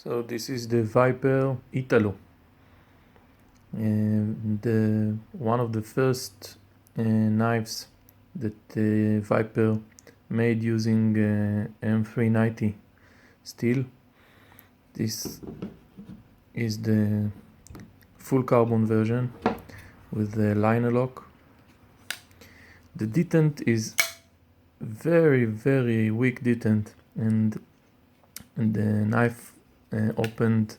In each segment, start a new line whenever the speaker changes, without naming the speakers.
So this is the Viper Italo, the one of the first knives that Viper made using M390 steel. This is the full carbon version with the liner lock. The detent is very weak detent, and the knife opened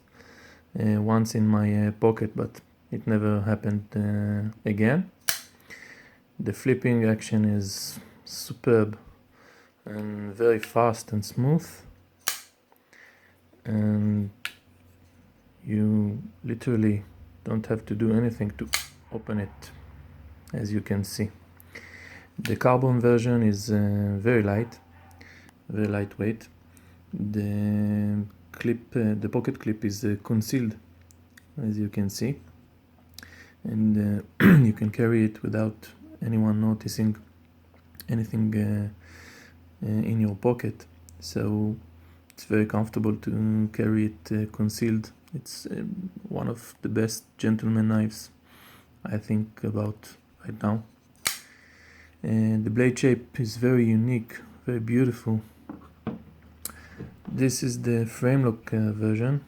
once in my pocket, but it never happened again. The flipping action is superb and very fast and smooth, and you literally don't have to do anything to open it, as you can see. The carbon version is very lightweight. The clip, the pocket clip is concealed, as you can see, and you can carry it without anyone noticing anything in your pocket. So it's very comfortable to carry it concealed. It's one of the best gentleman knives I think about right now. And the blade shape is very unique, very beautiful. This is the frame lock version.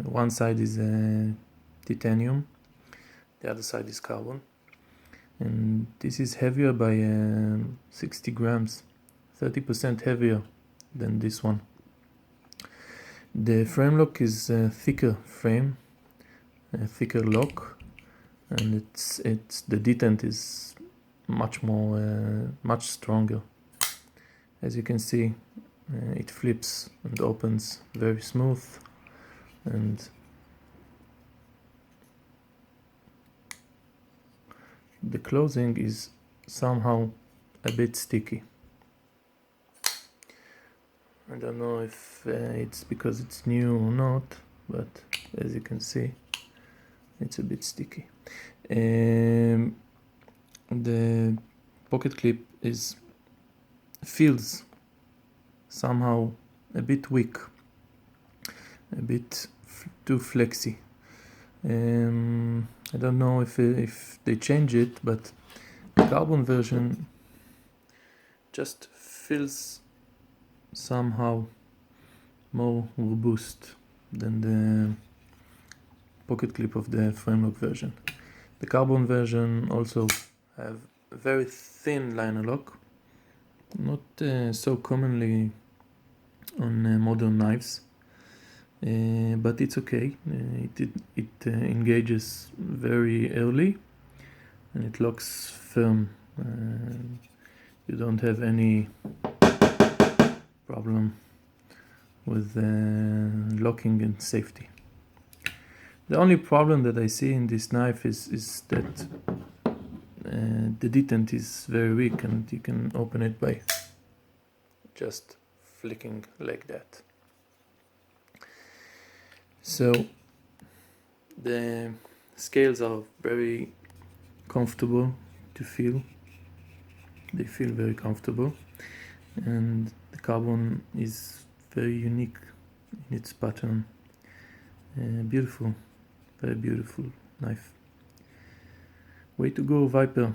One side is titanium, the other side is carbon, and this is heavier by 60 grams, 30% heavier than this one. The frame lock is a thicker frame, a thicker lock, and the detent is much stronger. As you can see, it flips and opens very smooth, and the closing is somehow a bit sticky. I don't know if it's because it's new or not, but as you can see, it's a bit sticky. The pocket clip feels somehow a bit weak, a bit too flexy. I don't know if they change it, but the carbon version just feels somehow more robust than the pocket clip of the frame lock version. The carbon version also have a very thin liner lock, not so commonly on modern knives, but it's okay. It engages very early and it locks firm. You don't have any problem with locking and safety. The only problem that I see in this knife is that the detent is very weak, and you can open it by just flicking like that. So the scales are very comfortable to feel. They feel very comfortable, and the carbon is very unique in its pattern. Beautiful, very beautiful knife. Way to go, Viper.